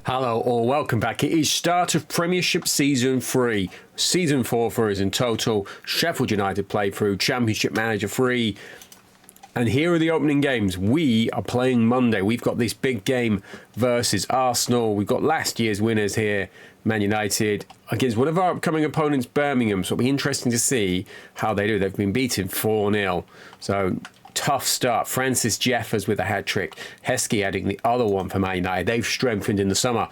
Hello or welcome back. It is start of Premiership Season 3. Season 4 for us in total. Sheffield United played through Championship Manager 3. And here are the opening games. We are playing Monday. We've got this big game versus Arsenal. We've got last year's winners here, Man United, against one of our upcoming opponents, Birmingham. So it'll be interesting to see how they do. They've been beaten 4-0. So tough start. Francis Jeffers with a hat-trick. Heskey adding the other one for Man United. They've strengthened in the summer.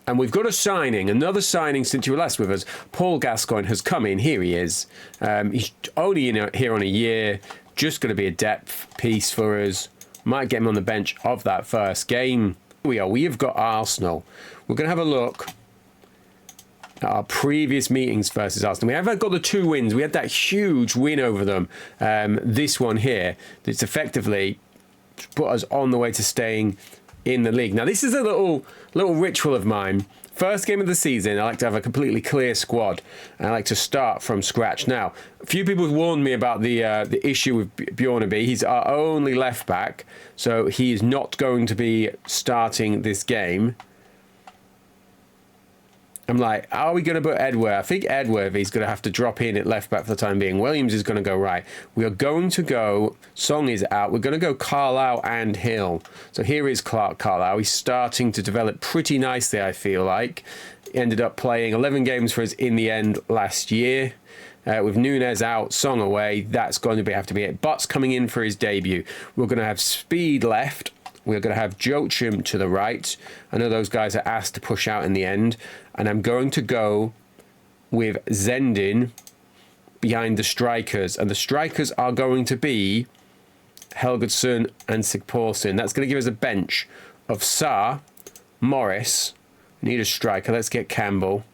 And we've got a signing, another signing since you were last with us. Paul Gascoigne has come in. Here he is. He's only here on a year. Just going to be a depth piece for us. Might get him on the bench of that first game. Here we have got Arsenal. We're going to have a look at our previous meetings versus Arsenal. We haven't got the 2 wins. We had that huge win over them. This one here, that's effectively put us on the way to staying in the league. Now, this is a little ritual of mine. First game of the season, I like to have a completely clear squad. And I like to start from scratch. Now, a few people have warned me about the issue with Bjornaby. He's our only left back, so he is not going to be starting this game. I'm like, are we going to put Edworth? I think Edworth is going to have to drop in at left back for the time being. Williams is going to go right. We are going to go, Song is out. We're going to go Carlisle and Hill. So here is Carlisle. He's starting to develop pretty nicely, I feel like. He ended up playing 11 games for us in the end last year. With Nunez out, Song away, that's going to have to be it. Butts coming in for his debut. We're going to have Speed left. We're going to have Joachim to the right. I know those guys are asked to push out in the end. And I'm going to go with Zendin behind the strikers. And the strikers are going to be Helgeson and Sigporsson. That's going to give us a bench of Sarr, Morris. Need a striker. Let's get Campbell.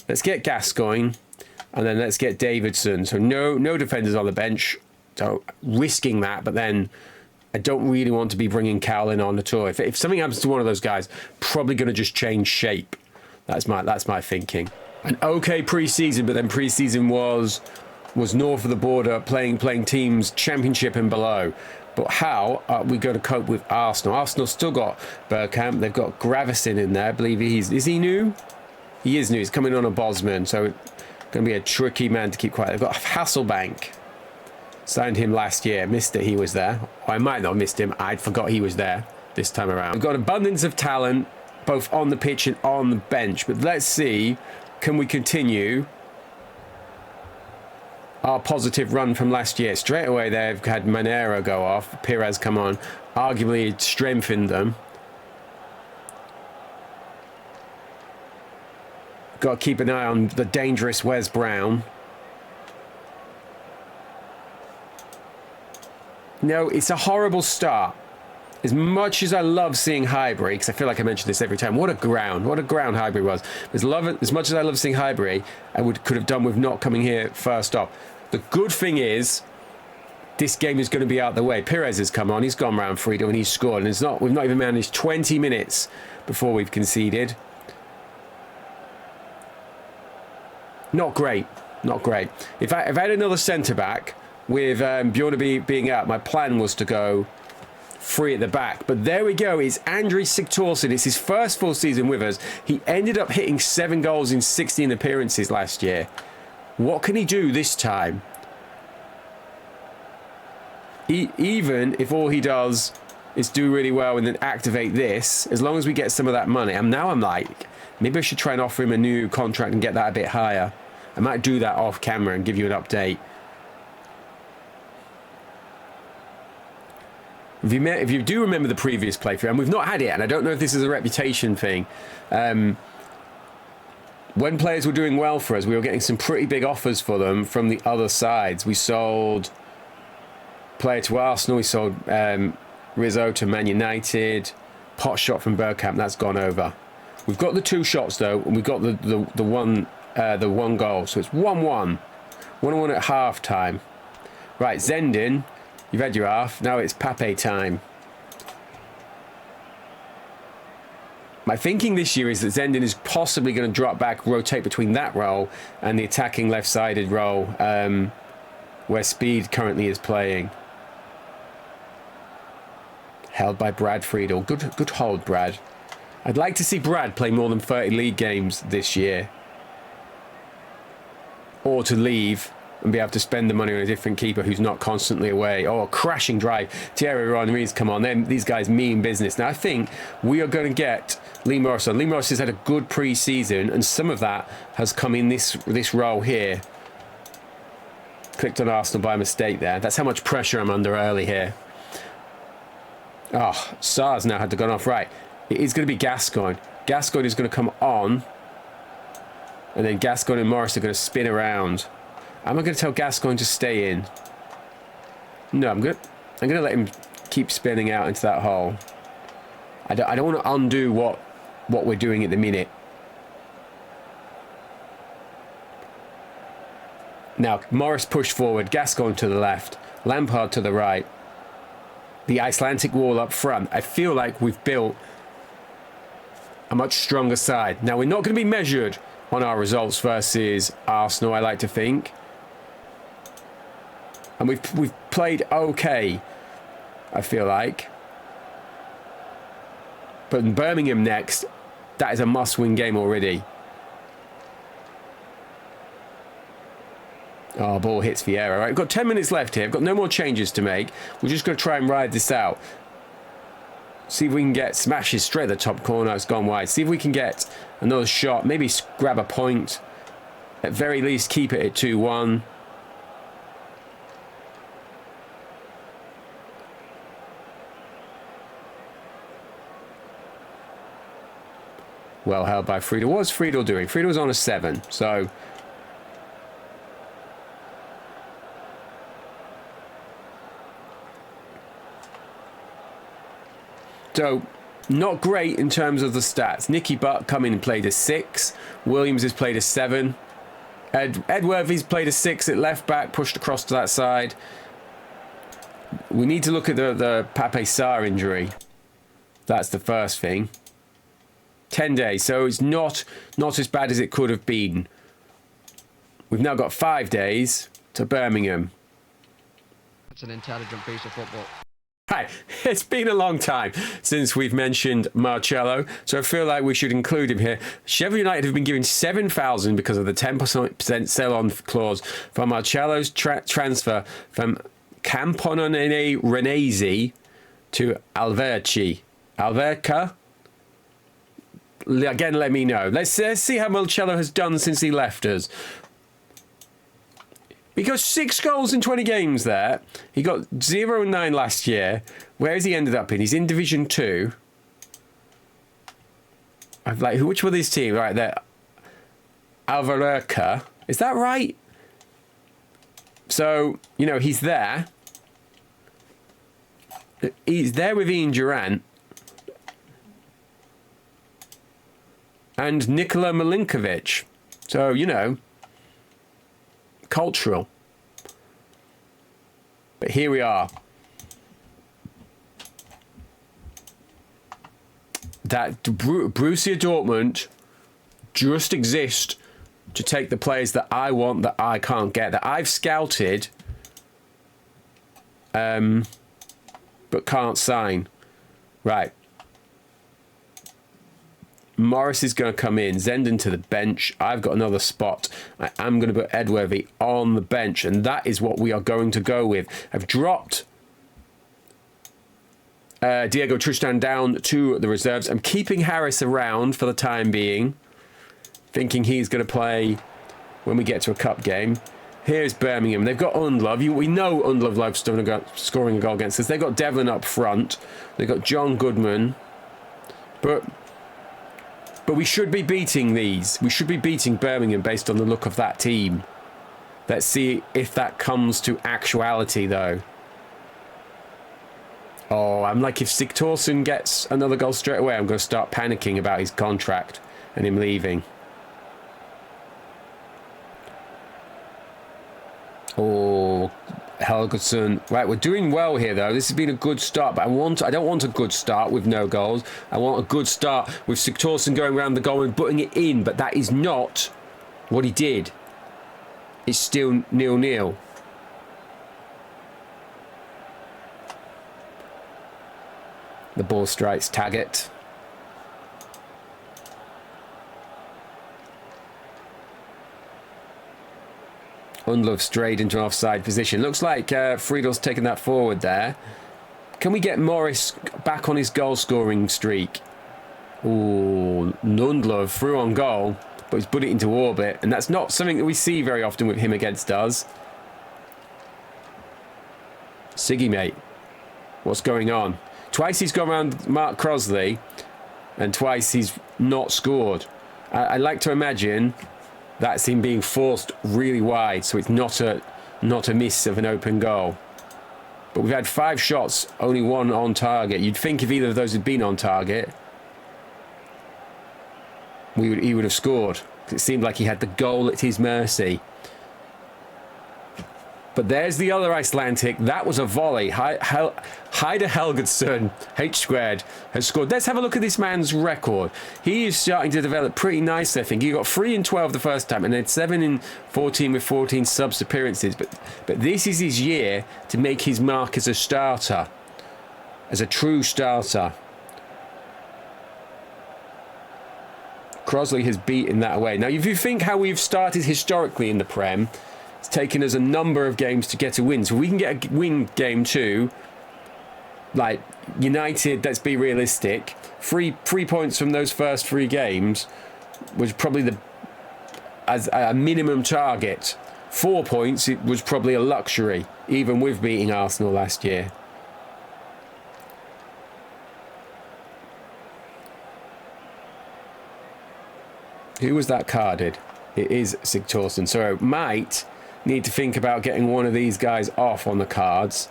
Let's get Gascoigne. And then let's get Davidson. So no defenders on the bench. So risking that, but then I don't really want to be bringing Cowlin on at all. If something happens to one of those guys, probably going to just change shape. That's my thinking. An okay pre-season, but then pre-season was north of the border, playing teams Championship and below. But how are we going to cope with Arsenal? Arsenal still got Bergkamp. They've got Gravison in there. I believe is he new? He is new. He's coming on a Bosman, so going to be a tricky man to keep quiet. They've got Hasselbank. Signed him last year. Missed it. He was there. I might not have missed him. I forgot he was there this time around. We've got abundance of talent, both on the pitch and on the bench. But let's see, can we continue our positive run from last year? Straight away, they've had Manero go off. Perez come on. Arguably, it strengthened them. Got to keep an eye on the dangerous Wes Brown. No, it's a horrible start. As much as I love seeing Highbury, because I feel like I mention this every time, what a ground Highbury was. As much as I love seeing Highbury, I could have done with not coming here first off. The good thing is, this game is going to be out of the way. Perez has come on, he's gone round freedom and he's scored. And we've not even managed 20 minutes before we've conceded. Not great. If I had another centre-back, with Bjornaby being out, my plan was to go 3 at the back. But there we go. It's Andrei Sigtorsson. It's his first full season with us. He ended up hitting 7 goals in 16 appearances last year. What can he do this time? Even if all he does is do really well and then activate this, as long as we get some of that money. And now I'm like, maybe I should try and offer him a new contract and get that a bit higher. I might do that off camera and give you an update. If you do remember the previous playthrough, and we've not had it, and I don't know if this is a reputation thing, when players were doing well for us, we were getting some pretty big offers for them from the other sides. We sold player to Arsenal, we sold Rizzo to Man United, pot shot from Bergkamp, that's gone over. We've got the 2 shots though, and we've got the one goal, so it's 1-1. 1-1 at half time. Right, Zendin. You've had your half. Now it's Pape time. My thinking this year is that Zendin is possibly going to drop back, rotate between that role and the attacking left-sided role where Speed currently is playing. Held by Brad Friedel. Good hold, Brad. I'd like to see Brad play more than 30 league games this year. Or to leave and be able to spend the money on a different keeper who's not constantly away. Oh, a crashing drive. Thierry Henry's come on. These guys mean business. Now, I think we are going to get Lee Morris on. Lee Morris has had a good pre-season, and some of that has come in this role here. Clicked on Arsenal by mistake there. That's how much pressure I'm under early here. Oh, Sarr's now had to go off. Right. It is going to be Gascoigne. Gascoigne is going to come on. And then Gascoigne and Morris are going to spin around. Am I going to tell Gascoigne to stay in? No, I'm going to let him keep spinning out into that hole. I don't want to undo what we're doing at the minute. Now, Morris pushed forward. Gascoigne to the left. Lampard to the right. The Icelandic wall up front. I feel like we've built a much stronger side. Now, we're not going to be measured on our results versus Arsenal, I like to think. And we've played okay, I feel like. But in Birmingham next, that is a must-win game already. Oh, ball hits Vieira. All right, we've got 10 minutes left here. I've got no more changes to make. We're just going to try and ride this out. See if we can get smashes straight at the top corner. It's gone wide. See if we can get another shot. Maybe grab a point. At very least, keep it at 2-1. Well held by Friedel. What's Friedel doing? Friedel's on a 7. So not great in terms of the stats. Nicky Butt come in and played a 6. Williams has played a 7. Ed Worthy's played a 6 at left back, pushed across to that side. We need to look at the Pape Sarr injury. That's the first thing. 10 days, so it's not as bad as it could have been. We've now got 5 days to Birmingham. That's an intelligent piece of football. Hi, it's been a long time since we've mentioned Marcello, so I feel like we should include him here. Sheffield United have been given 7,000 because of the 10% sell-on clause for Marcello's transfer from Camponone Renesi to Alverci. Alverca? Again, let me know. Let's see how Marcello has done since he left us. He got 6 goals in 20 games there. He got 0 and 9 last year. Where has he ended up in? He's in Division 2. I'm like, which were these teams? Right there. Alverca. Is that right? So, you know, he's there. He's there with Ian Durant. And Nikola Milinkovic. So, you know, cultural. But here we are. That Borussia Dortmund just exist to take the players that I want, that I can't get, that I've scouted, but can't sign. Right. Morris is going to come in. Zenden to the bench. I've got another spot. I am going to put Edworthy on the bench, and that is what we are going to go with. I've dropped Diego Tristan down to the reserves. I'm keeping Harris around for the time being, thinking he's going to play when we get to a cup game. Here's Birmingham. They've got Undlov. We know Undlov loves scoring a goal against us. They've got Devlin up front. They've got John Goodman. But we should be beating these. We should be beating Birmingham based on the look of that team. Let's see if that comes to actuality, though. Oh, I'm like, if Sigthorsson gets another goal straight away, I'm going to start panicking about his contract and him leaving. Oh, Helgeson. Right, we're doing well here, though. This has been a good start, but I don't want a good start with no goals. I want a good start with Sigthorsson going around the goal and putting it in, but that is not what he did. It's still 0-0. The ball strikes Taggart. Undlove strayed into an offside position. Looks like Friedel's taken that forward there. Can we get Morris back on his goal-scoring streak? Ooh, Undlove threw on goal, but he's put it into orbit, and that's not something that we see very often with him against us. Siggy, mate, what's going on? Twice he's gone around Mark Crosley, and twice he's not scored. I like to imagine that's him being forced really wide, so it's not a miss of an open goal. But we've had 5 shots, only 1 on target. You'd think if either of those had been on target, he would have scored. It seemed like he had the goal at his mercy. But there's the other Icelandic. That was a volley. Heide Helgeson, H2, has scored. Let's have a look at this man's record. He is starting to develop pretty nicely, I think. He got 3 in 12 the first time, and then 7 in 14 with 14 subs appearances. But this is his year to make his mark as a starter, as a true starter. Crosley has beaten that away. Now, if you think how we've started historically in the Prem, it's taken us a number of games to get a win. So we can get a win game 2. Like United, let's be realistic. 3 points from those first 3 games was probably as a minimum target. 4 points, it was probably a luxury, even with beating Arsenal last year. Who was that carded? It is Sigthorsson. So might need to think about getting one of these guys off on the cards.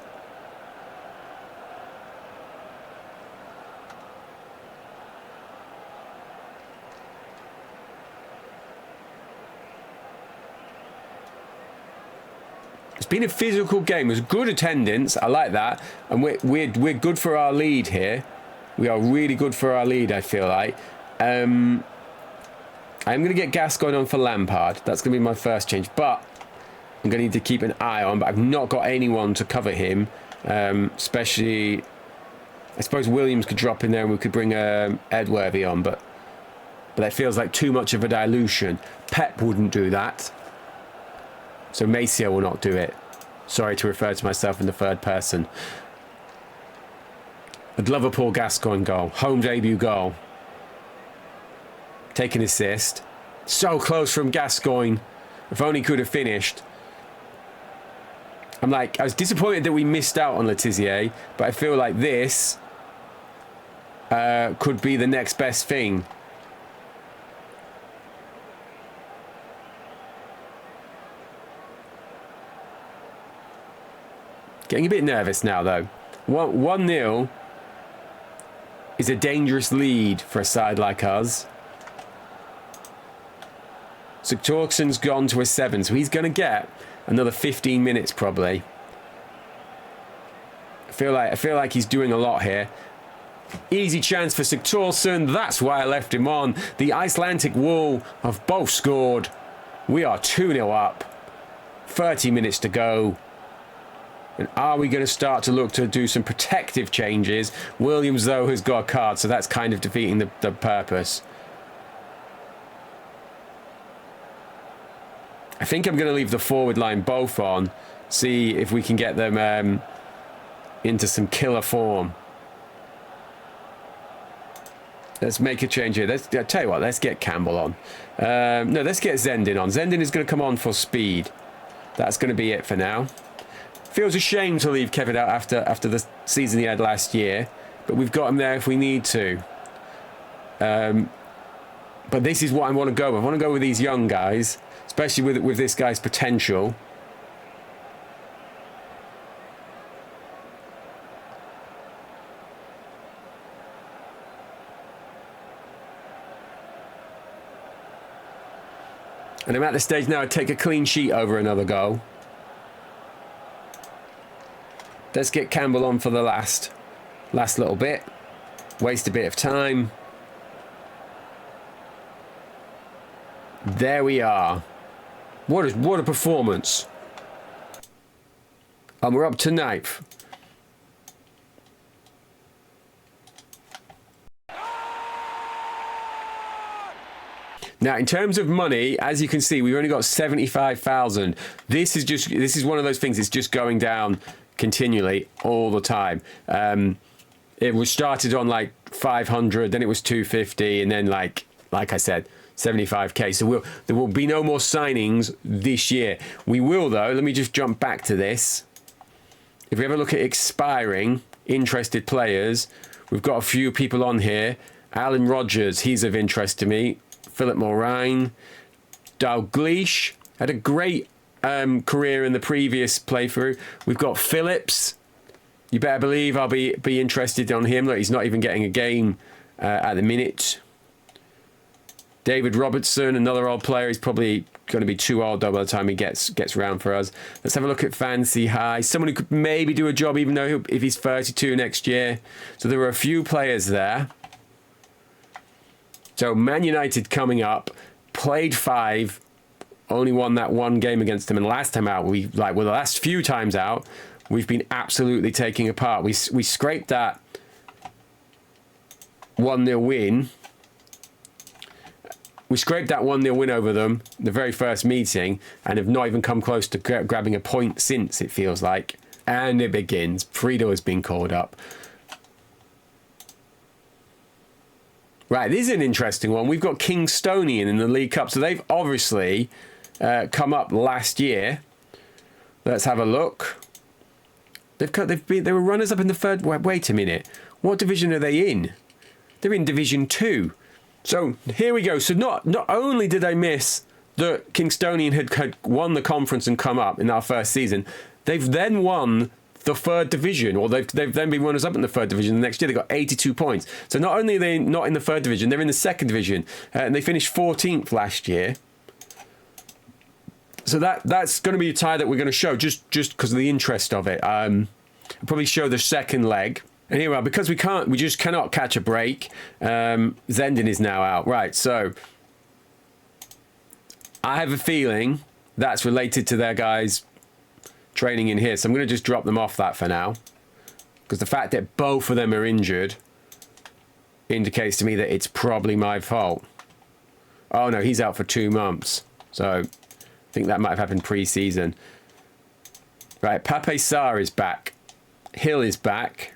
It's been a physical game. It was good attendance. I like that. And we're good for our lead here. We are really good for our lead, I feel like. I'm going to get Gascoigne on for Lampard. That's going to be my first change. But I'm going to need to keep an eye on. But I've not got anyone to cover him. Especially, I suppose Williams could drop in there and we could bring Edworthy on. But that feels like too much of a dilution. Pep wouldn't do that. So Masio will not do it. Sorry to refer to myself in the third person. I'd love a Paul Gascoigne goal. Home debut goal. Take an assist. So close from Gascoigne. If only could have finished. I was disappointed that we missed out on Letizia, but I feel like this could be the next best thing. Getting a bit nervous now, though. 1-0 is a dangerous lead for a side like us. Sigthorsson's gone to a 7, so he's going to get another 15 minutes probably. I feel like he's doing a lot here. Easy chance for Sigthorsson. That's why I left him on. The Icelandic Wool have both scored. We are 2-0 up. 30 minutes to go. And are we going to start to look to do some protective changes? Williams, though, has got a card, so that's kind of defeating the purpose. I think I'm going to leave the forward line both on. See if we can get them into some killer form. Let's make a change here. I'll tell you what, let's get Campbell on. No, let's get Zendin on. Zendin is going to come on for speed. That's going to be it for now. Feels a shame to leave Kevin out after the season he had last year. But we've got him there if we need to. But this is what I want to go with. I want to go with these young guys. Especially with this guy's potential. And I'm at the stage now I'd take a clean sheet over another goal. Let's get Campbell on for the last little bit. Waste a bit of time. There we are. What a performance. And we're up to 9th. Now, in terms of money, as you can see, we've only got 75,000. This is one of those things. It's just going down continually all the time. It was started on like 500, then it was 250, and then like I said, 75k. So there will be no more signings this year. We will though. Let me just jump back to this. If we ever look at expiring interested players, we've got a few people on here. Alan Rogers, he's of interest to me. Philip Moraine, Dalglish had a great career in the previous playthrough. We've got Phillips. You better believe I'll be interested on him. Look, he's not even getting a game at the minute. David Robertson, another old player. He's probably going to be too old though by the time he gets around for us. Let's have a look at Fancy High. Someone who could maybe do a job even though if he's 32 next year. So there were a few players there. So Man United coming up, played 5, only won that one game against them. And last time out, the last few times out, we've been absolutely taking apart. We scraped that 1-0 win. We scraped that 1-0 win over them the very first meeting and have not even come close to grabbing a point since, it feels like. And it begins. Friedo has been called up. Right, this is an interesting one. We've got Kingstonian in the League Cup. So they've obviously come up last year. Let's have a look. They were runners up in the third. Wait a minute. What division are they in? They're in Division 2. So here we go. So not only did they miss that Kingstonian had won the conference and come up in our first season, they've then won the third division, or they've then been runners up in the third division. The next year they got 82 points. So not only are they not in the third division, they're in the second division, and they finished 14th last year. So that's going to be a tie that we're going to show just because of the interest of it. I'll probably show the second leg. And here we are, because we just cannot catch a break. Zenden is now out. Right, so I have a feeling that's related to their guys training in here. So I'm going to just drop them off that for now. Because the fact that both of them are injured indicates to me that it's probably my fault. Oh no, he's out for 2 months. So I think that might have happened pre-season. Right, Pape Sarr is back. Hill is back.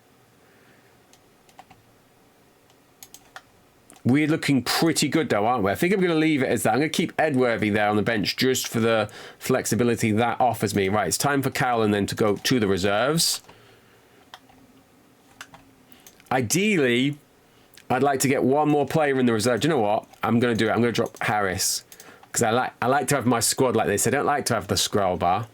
We're looking pretty good though, aren't we? I think I'm going to leave it as that. I'm going to keep Edworthy there on the bench just for the flexibility that offers me. Right, it's time for Cowland then to go to the reserves. Ideally, I'd like to get one more player in the reserve. Do you know what? I'm going to do it. I'm going to drop Harris. Because I like to have my squad like this. I don't like to have the scroll bar.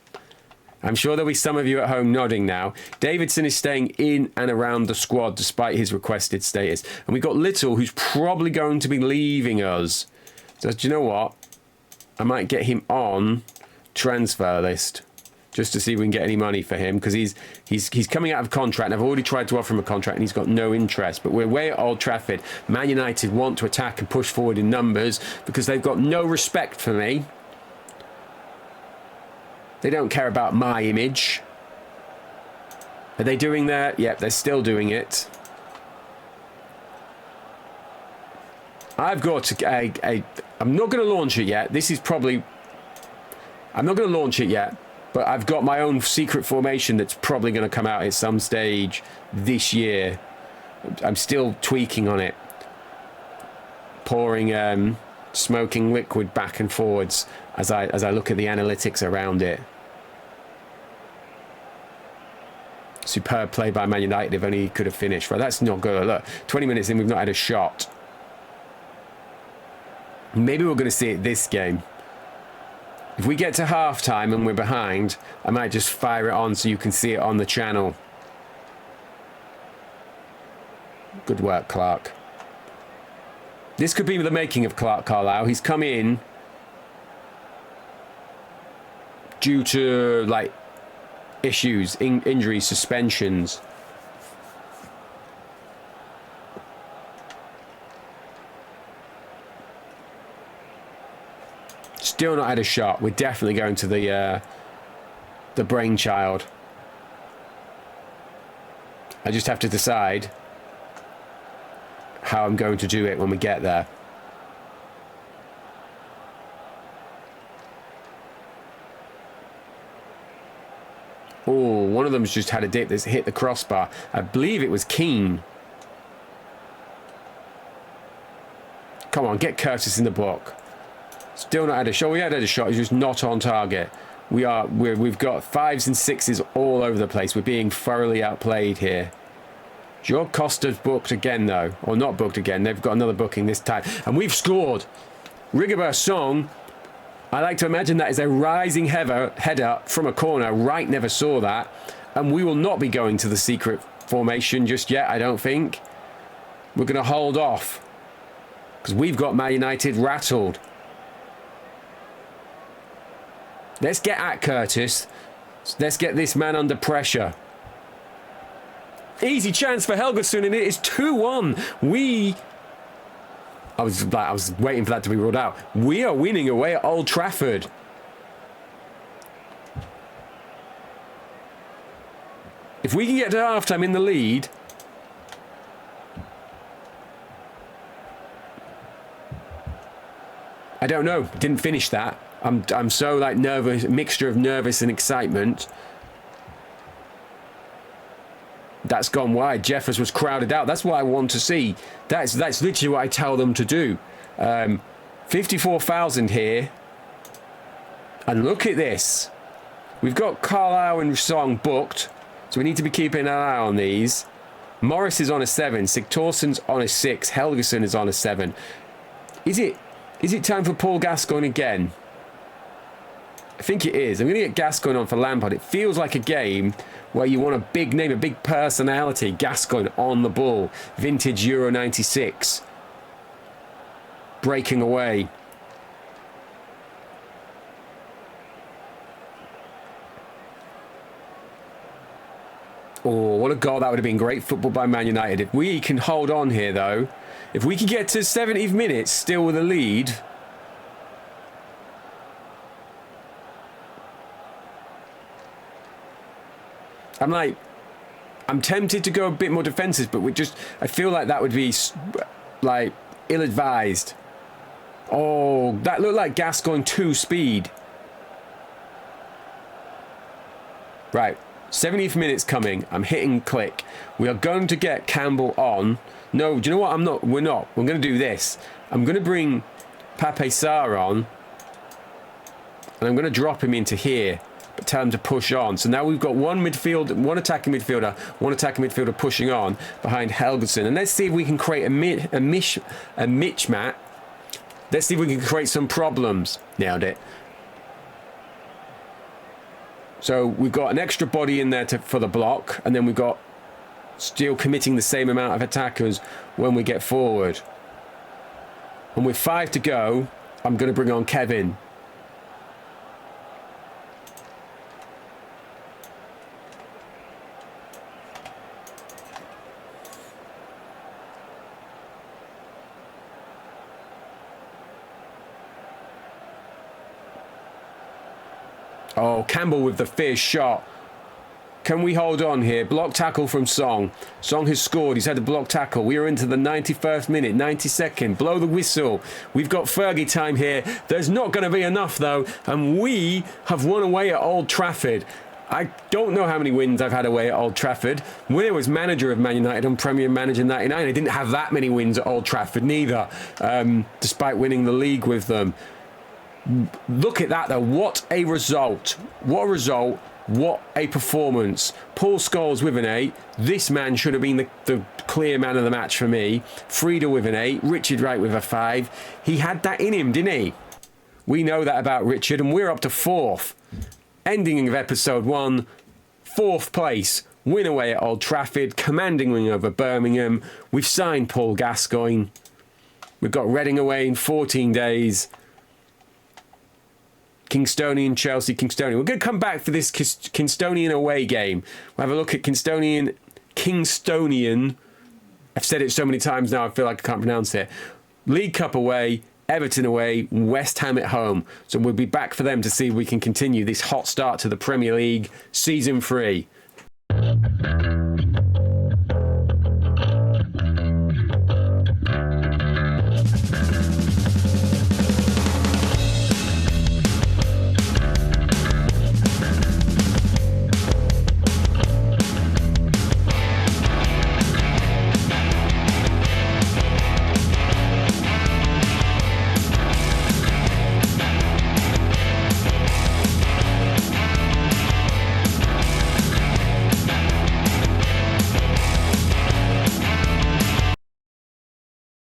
I'm sure there'll be some of you at home nodding now. Davidson is staying in and around the squad despite his requested status. And we've got Little, who's probably going to be leaving us. So do you know what? I might get him on transfer list just to see if we can get any money for him, because he's coming out of contract, and I've already tried to offer him a contract and he's got no interest. But we're away at Old Trafford. Man United want to attack and push forward in numbers because they've got no respect for me. They don't care about my image. Are they doing that? Yep, they're still doing it. I've got I'm not going to launch it yet. This is probably... I'm not going to launch it yet, but I've got my own secret formation that's probably going to come out at some stage this year. I'm still tweaking on it. Pouring smoking liquid back and forwards as I look at the analytics around it. Superb play by Man United. If only he could have finished. Right, that's not good. Look, 20 minutes in, we've not had a shot. Maybe we're going to see it this game. If we get to half-time and we're behind, I might just fire it on so you can see it on the channel. Good work, Clark. This could be the making of Clark Carlisle. He's come in due to, like, issues, injuries, suspensions. Still not had a shot. We're definitely going to the brainchild. I just have to decide how I'm going to do it when we get there. Oh, one of them's just had a dip that's hit the crossbar. I believe it was Keane. Come on, get Curtis in the book. Still not had a shot. We had a shot. It's just not on target. We've got 5s and 6s all over the place. We're being thoroughly outplayed here. Joe Costa's booked again, though. Or not booked again. They've got another booking this time. And we've scored. Rigobert Song. I like to imagine that is a rising header from a corner. Wright never saw that. And we will not be going to the secret formation just yet, I don't think. We're going to hold off. Because we've got Man United rattled. Let's get at Curtis. Let's get this man under pressure. Easy chance for Helgason, and it is 2-1. I was waiting for that to be ruled out. We are winning away at Old Trafford. If we can get to halftime in the lead, I don't know. Didn't finish that. I'm so like nervous, mixture of nervous and excitement. That's gone wide. Jeffers was crowded out. That's what I want to see. That's literally what I tell them to do. 54,000 here. And look at this. We've got Carlisle and Song booked. So we need to be keeping an eye on these. Morris is on a 7. Sigtaurson's on a 6. Helgason is on a 7. Is it time for Paul Gascoigne again? I think it is. I'm going to get Gascoigne on for Lampard. It feels like a game where you want a big name, a big personality. Gascoigne on the ball. Vintage Euro 96. Breaking away. Oh, what a goal. That would have been great football by Man United. If we can hold on here, though. If we can get to 70 minutes still with a lead. I'm tempted to go a bit more defensive, but I feel like that would be like ill-advised. Oh, that looked like Gascoigne 2 speed. Right, 70th minute's coming. I'm hitting click. We are going to get Campbell on. No, do you know what? We're not. We're going to do this. I'm going to bring Pape Sarr on. And I'm going to drop him into here. But tell him to push on. So now we've got one attacking midfielder pushing on behind Helgason. And let's see if we can create a mismatch. Let's see if we can create some problems. Nailed it. So we've got an extra body in there for the block. And then we've got still committing the same amount of attackers when we get forward. And with 5 to go, I'm going to bring on Kevin. Oh, Campbell with the fierce shot. Can we hold on here? Block tackle from Song. Song has scored. He's had a block tackle. We are into the 91st minute, 92nd. Blow the whistle. We've got Fergie time here. There's not going to be enough, though. And we have won away at Old Trafford. I don't know how many wins I've had away at Old Trafford. When I was manager of Man United on Premier Manager 99, I didn't have that many wins at Old Trafford neither, despite winning the league with them. Look at that, though. What a result. What a result. What a performance. Paul Scholes with an 8. This man should have been the clear man of the match for me. Frieda with an 8. Richard Wright with a 5. He had that in him, didn't he? We know that about Richard, and we're up to 4th. Ending of episode 1. 4th place. Win away at Old Trafford. Commanding win over Birmingham. We've signed Paul Gascoigne. We've got Reading away in 14 days. Kingstonian, Chelsea, Kingstonian. We're going to come back for this Kingstonian away game. We'll have a look at Kingstonian. I've said it so many times now, I feel like I can't pronounce it. League Cup away, Everton away, West Ham at home. So we'll be back for them to see if we can continue this hot start to the Premier League Season 3.